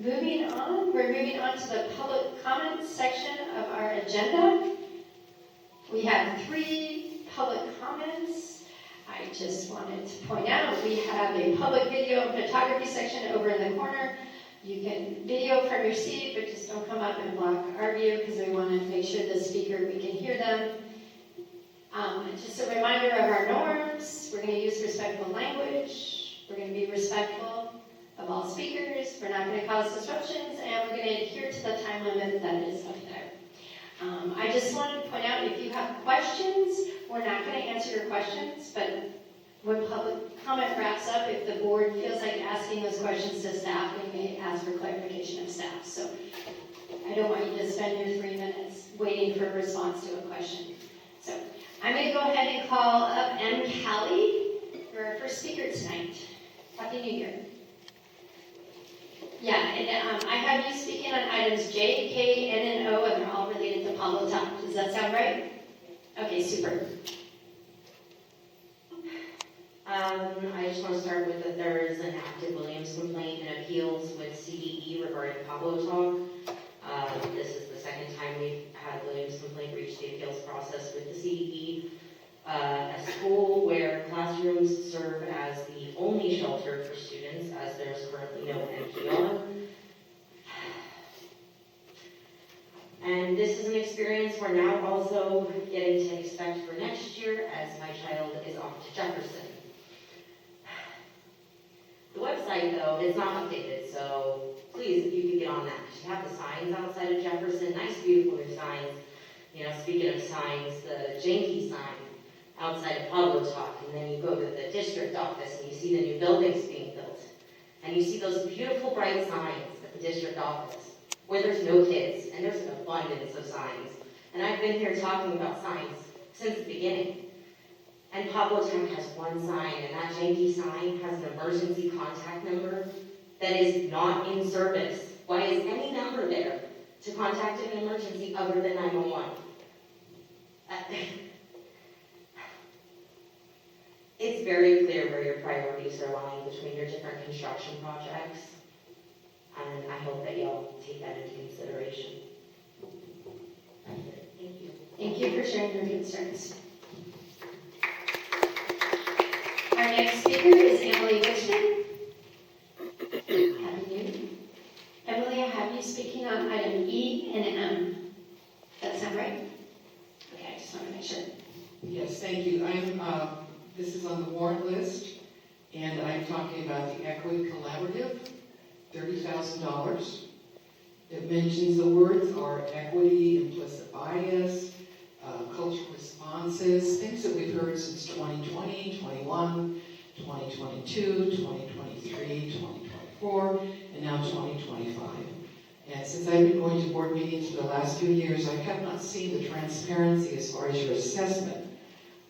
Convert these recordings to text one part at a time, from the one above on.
we're moving on to the public comments section of our agenda. We have 3 public comments. I just wanted to point out we have a public video and photography section over in the corner. You can video from your seat, but just don't come up and block our view because we want to make sure the speaker, we can hear them. Just a reminder of our norms. We're going to use respectful language. We're going to be respectful of all speakers. We're not going to cause disruptions, and we're going to adhere to the time limit that is up there. I just wanted to point out, if you have questions, we're not going to answer your questions, but when public comment wraps up, if the board feels like asking those questions to staff, we may ask for clarification of staff. So I don't want you to spend your 3 minutes waiting for a response to a question. So I'm going to go ahead and call up M. Callie for our first speaker tonight. Happy New Year. Yeah, and I have you speaking on items J, K, N, and O, and they're all related to Pablo Talk. Does that sound right? Okay, super. I just want to start with that there is an active Williams complaint and appeals with CDE regarding Pablo Talk. This is the second time we've had a Williams complaint reach the appeals process with the CDE. A school where classrooms serve as the only shelter for students, as there's currently no NPR. And this is an experience we're now also getting to expect for next year, as my child is off to Jefferson. The website, though, is not updated, so please, if you could get on that. You have the signs outside of Jefferson, nice, beautiful new signs. You know, speaking of signs, the janky sign outside of Pablo Talk, and then you go to the district office and you see the new buildings being built. And you see those beautiful bright signs at the district office where there's no kids, and there's an abundance of signs. And I've been here talking about signs since the beginning. And Pablo Talk has one sign, and that janky sign has an emergency contact number that is not in service. Why is any number there to contact an emergency other than 911? It's very clear where your priorities are lying between your different construction projects, and I hope that y'all take that into consideration. That's it. Thank you. Thank you for sharing your concerns. Our next speaker is Emily Witchman. Happy New Year. Emily, I have you speaking on item E and M. Does that sound right? Okay, I just want to make sure. Yes, thank you. This is on the warrant list, and I'm talking about the Equity Collaborative, $30,000. It mentions the words are equity, implicit bias, cultural responses, things that we've heard since 2020, 21, 2022, 2023, 2024, and now 2025. And since I've been going to board meetings for the last few years, I have not seen the transparency as far as your assessment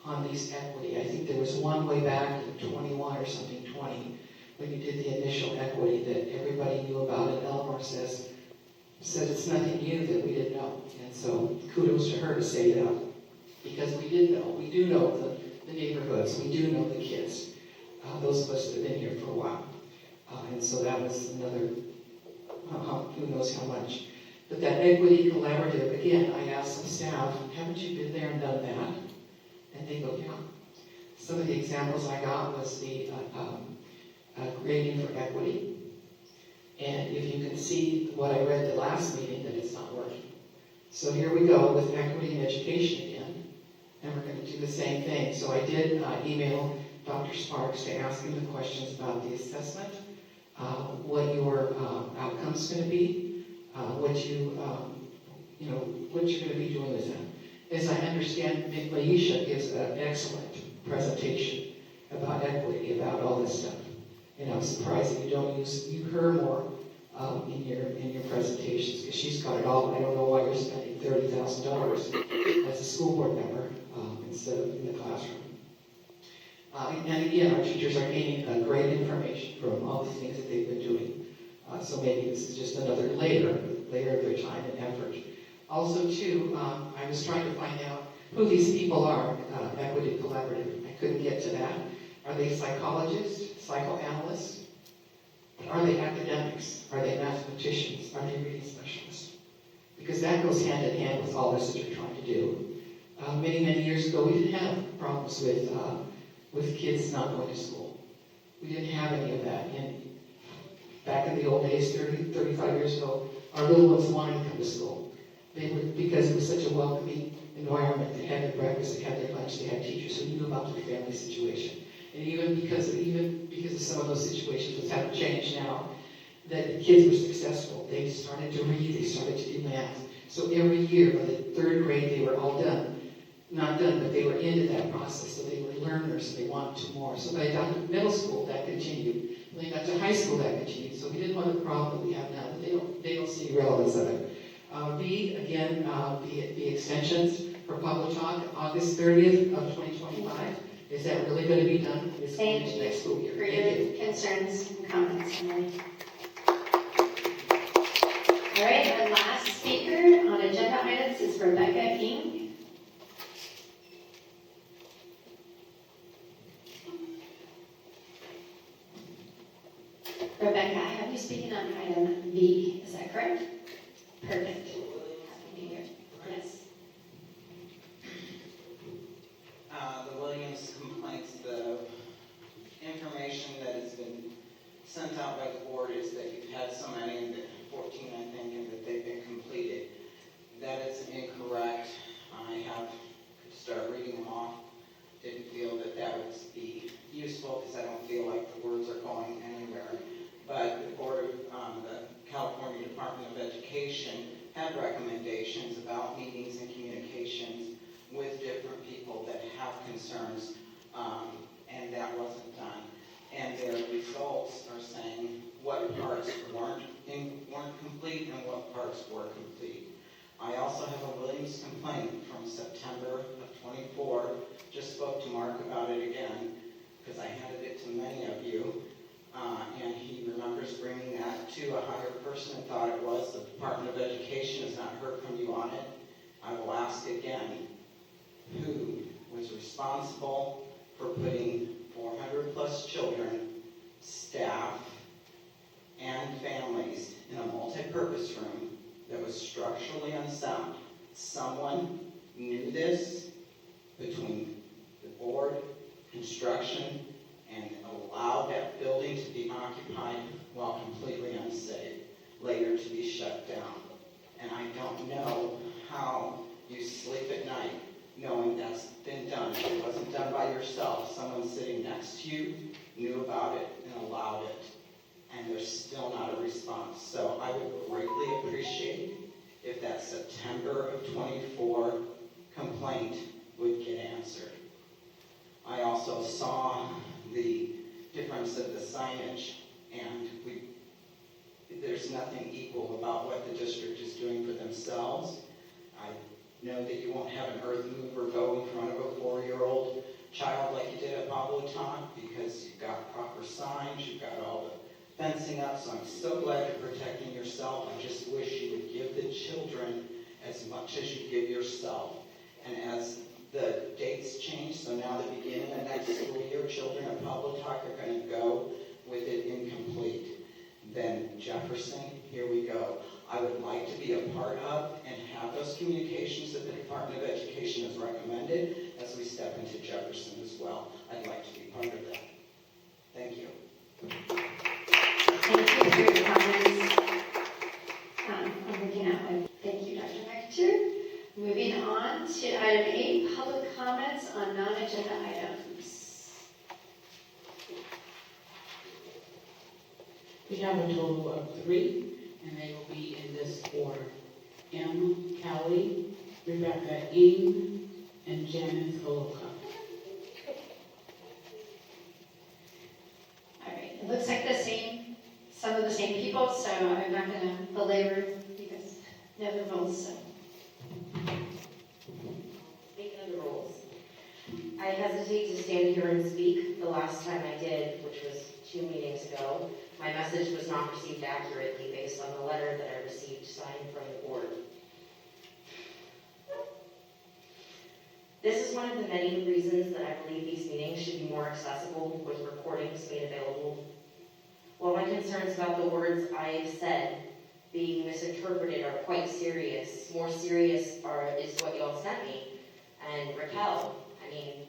on these equity. I think there was one way back in 21 or something, 20, when you did the initial equity that everybody knew about, and Eleanor said it's nothing new that we didn't know. And so kudos to her to say that, because we did know. We do know the neighborhoods. We do know the kids, those of us that have been here for a while. And so that was another, who knows how much. But that Equity Collaborative, again, I asked some staff, haven't you been there and done that? And they go, yeah. Some of the examples I got was the grading for equity. And if you can see what I read the last meeting, that it's not working. So here we go with equity in education again. And we're going to do the same thing. So I did email Dr. Sparks to ask him the questions about the assessment, what your outcome's going to be, what you're going to be doing with them. As I understand, Maisha gives an excellent presentation about equity, about all this stuff. And I'm surprised that you don't use her more in your presentations, because she's got it all. I don't know why you're spending $30,000 as a school board member instead of in the classroom. And again, our teachers are gaining great information from all the things that they've been doing. So maybe this is just another layer of their time and effort. Also, too, I was trying to find out who these people are, Equity Collaborative. I couldn't get to that. Are they psychologists, psychoanalysts? Are they academics? Are they mathematicians? Are they reading specialists? Because that goes hand in hand with all this that you're trying to do. Many years ago, we didn't have problems with kids not going to school. We didn't have any of that. And back in the old days, 35 years ago, our little ones wanted to come to school. They would, because it was such a welcoming environment. They had their breakfast, they had their lunch, they had teachers who knew about their family situation. And even because of some of those situations which haven't changed now, that the kids were successful. They started to read, they started to do math. So every year, by the third grade, they were all done. Not done, but they were into that process. So they were learners, and they wanted to more. So by middle school, that continued. When they got to high school, that continued. So we didn't want the problem that we have now, but they don't see relevance of it. B, again, the extensions for public talk, August 30th of 2025. Is that really going to be done? It's going into next school year. For your concerns and comments, Emily. All right, our last speaker on agenda items is Rebecca Ing. Rebecca, I have you speaking on item B. Is that correct? Perfect. Happy New Year. Yes. The Williams complaints, the information that has been sent out by the board is that you've had so many, and that 14 I think, and that they've been completed. That is incorrect. I have to start reading them off. Didn't feel that that would be useful because I don't feel like the words are going anywhere. But the board of the California Department of Education had recommendations about meetings and communications with different people that have concerns, and that wasn't done. And their results are saying what parts weren't complete and what parts were complete. I also have a Williams complaint from September of 24. Just spoke to Mark about it again because I handed it to many of you. And he remembers bringing that to a higher person and thought it was. The Department of Education has not heard from you on it. I will ask again, who was responsible for putting 400 plus children, staff, and families in a multi-purpose room that was structurally unsound? Someone knew this between the board, construction, and allowed that building to be occupied while completely unsafe, later to be shut down. And I don't know how you sleep at night knowing that's been done. It wasn't done by yourself. Someone sitting next to you knew about it and allowed it. And there's still not a response. So I would greatly appreciate if that September of 24 complaint would get answered. I also saw the difference of the signage, and there's nothing equal about what the district is doing for themselves. I know that you won't have an earth mover go in front of a 4-year-old child like you did at Pablo Talk because you've got proper signs, you've got all the fencing up, so I'm so glad you're protecting yourself. I just wish you would give the children as much as you give yourself. And as the dates change, so now the beginning of next school year, children at Pablo Talk are going to go with it incomplete. Then Jefferson, here we go. I would like to be a part of and have those communications that the Department of Education has recommended as we step into Jefferson as well. I'd like to be part of that. Thank you. Thank you for your comments. I'm looking at one. Thank you, Dr. McAteer. Moving on to item 8, public comments on non-agenda items. We have a total of 3, and they will be in this order. M. Callie, Rebecca Ing, and Janice Holoka. All right, it looks like some of the same people, so I'm not going to belabor. You guys know the rules, so. Speaking of the rules, I hesitate to stand here and speak. The last time I did, which was 2 meetings ago, my message was not received accurately based on the letter that I received signed from the board. This is one of the many reasons that I believe these meetings should be more accessible with recordings made available While my concerns about the words I said being misinterpreted are quite serious, more serious is what y'all sent me. And Raquel, I mean,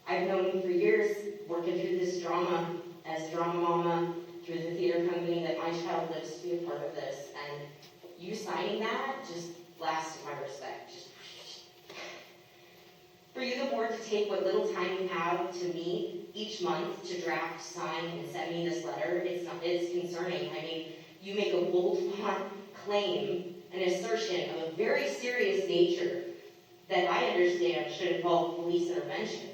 I've known you for years, working through this drama as drama mama, through the theater company that my child lives to be a part of this. And you signing that just blasted my respect. For you, the board, to take what little time you have to meet each month to draft, sign, and send me this letter, it's concerning. I mean, you make a bold claim, an assertion of a very serious nature that I understand should involve police intervention.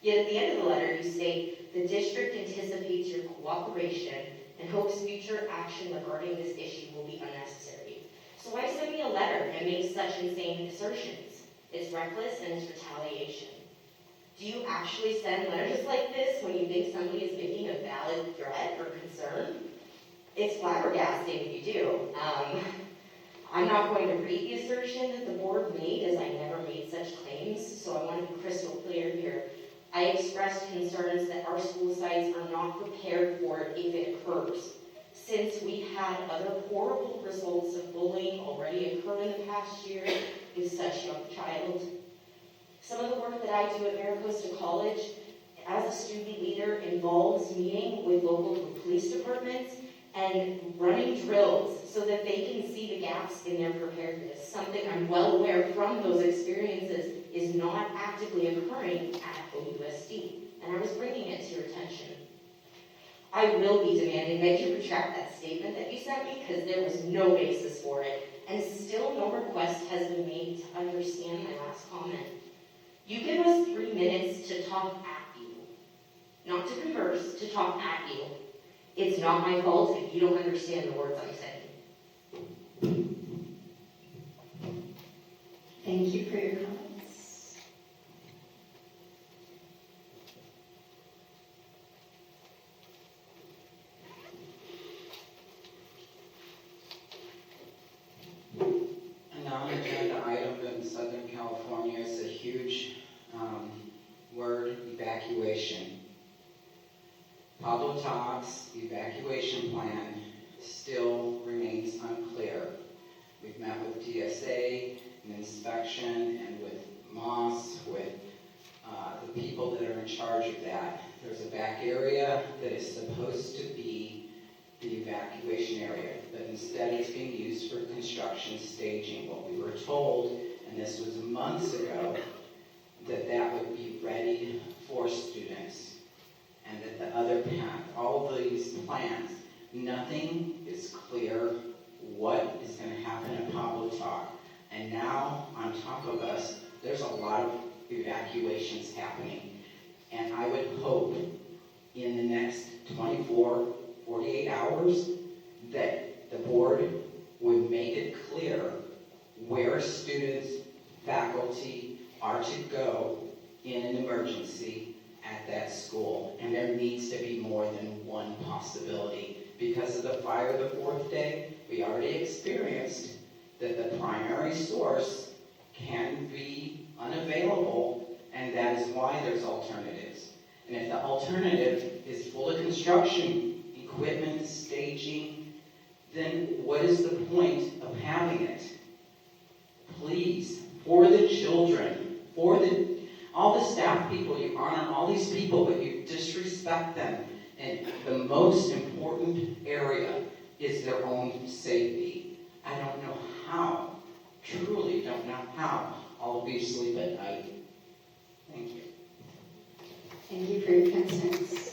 Yet at the end of the letter, you state, the district anticipates your cooperation and hopes future action regarding this issue will be unnecessary. So why send me a letter and make such insane assertions? It's reckless and it's retaliation. Do you actually send letters like this when you think somebody is making a valid threat or concern? It's flabbergasting if you do. I'm not going to read the assertion that the board made, as I never made such claims, so I want to be crystal clear here. I expressed concerns that our school sites are not prepared for it if it occurs. Since we've had other horrible results of bullying already occur in the past year with such a young child. Some of the work that I do at Maricosta College as a student leader involves meeting with local police departments and running drills so that they can see the gaps in their preparedness. Something I'm well aware from those experiences is not actively occurring at OUSD, and I was bringing it to your attention. I will be demanding that you retract that statement that you sent me because there was no basis for it, and still no request has been made to understand my last comment. You give us 3 minutes to talk at you, not to converse, to talk at you. It's not my fault if you don't understand the words I'm saying. Thank you for your comments. A non-agenda item in Southern California is a huge word, evacuation. Pablo Talks evacuation plan still remains unclear. We've met with DSA, and inspection, and with Moss, with the people that are in charge of that. There's a back area that is supposed to be the evacuation area, but instead it's being used for construction staging. What we were told, and this was months ago, that would be ready for students, and that the other path, all of these plans, nothing is clear what is going to happen at Pablo Talk. And now, on top of us, there's a lot of evacuations happening. And I would hope in the next 24, 48 hours that the board would make it clear where students, faculty are to go in an emergency at that school. And there needs to be more than one possibility. Because of the fire the fourth day, we already experienced that the primary source can be unavailable, and that is why there's alternatives. And if the alternative is full of construction, equipment, staging, then what is the point of having it? Please, for the children, for all the staff people, you honor all these people, but you disrespect them. And the most important area is their own safety. I don't know how, truly don't know how all of you sleep at night. Thank you. Thank you for your concerns.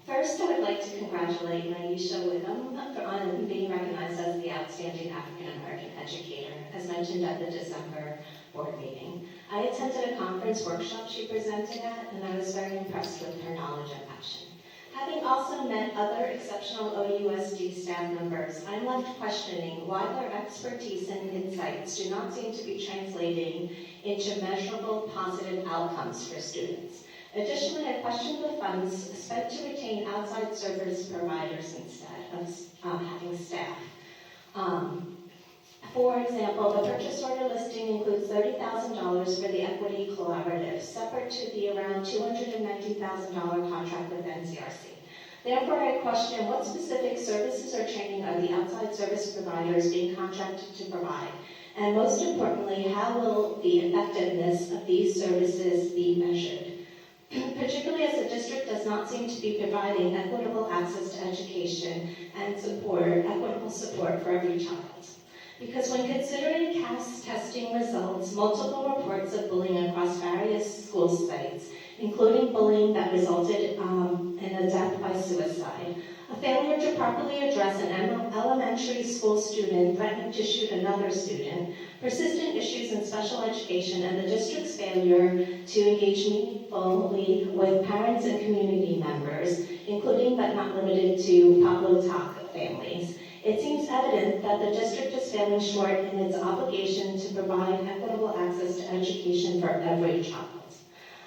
First, I would like to congratulate Naisha Witham on being recognized as the Outstanding African American Educator, as mentioned at the December board meeting. I attended a conference workshop she presented at, and I was very impressed with her knowledge and passion. Having also met other exceptional OUSD staff members, I'm left questioning why their expertise and insights do not seem to be translating into measurable positive outcomes for students. Additionally, I question the funds spent to retain outside service providers instead of having staff. For example, the purchase order listing includes $30,000 for the Equity Collaborative, separate to the around $290,000 contract with NCRC. Therefore, I question what specific services or training are the outside service providers being contracted to provide? And most importantly, how will the effectiveness of these services be measured? Particularly as the district does not seem to be providing equitable access to education and equitable support for every child. Because when considering CAS testing results, multiple reports of bullying across various school sites, including bullying that resulted in a death by suicide, a failure to properly address an elementary school student threatening to shoot another student, persistent issues in special education, and the district's failure to engage meaningfully with parents and community members, including but not limited to Pablo Talk families. It seems evident that the district is failing short in its obligation to provide equitable access to education for every child.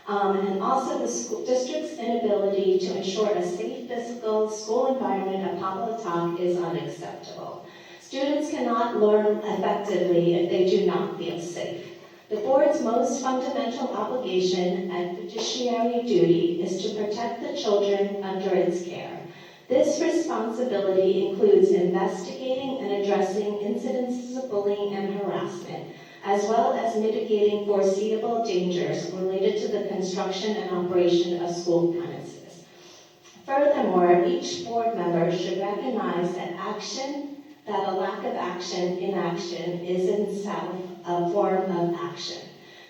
And also the district's inability to ensure a safe physical school environment at Pablo Talk is unacceptable. Students cannot learn effectively if they do not feel safe. The board's most fundamental obligation and fiduciary duty is to protect the children under its care. This responsibility includes investigating and addressing incidences of bullying and harassment, as well as mitigating foreseeable dangers related to the construction and operation of school premises. Furthermore, each board member should recognize that a lack of action, inaction, is in itself a form of action.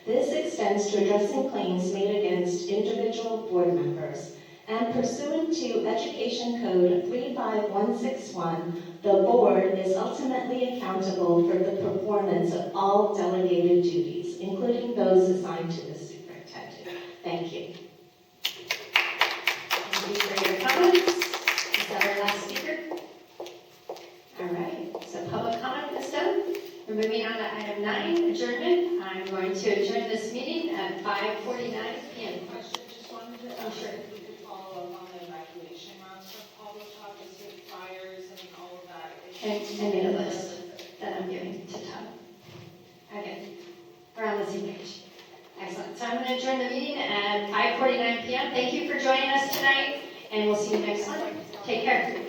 This extends to addressing claims made against individual board members. And pursuant to Education Code 35161, the board is ultimately accountable for the performance of all delegated duties, including those assigned to the superintendent. Thank you. Thank you for your comments. Is that our last speaker? All right, so public comment is done. We're moving on to item 9, adjournment. I'm going to adjourn this meeting at 5:49 p.m. Question, just wanted to, Oh, sure. if we could follow up on the evacuation routes for Pablo Talk, just with fires and all of that. And made a list that I'm giving to Todd. Okay, we're on the same page. Excellent. So I'm going to adjourn the meeting at 5:49 p.m. Thank you for joining us tonight, and we'll see you next month. Take care.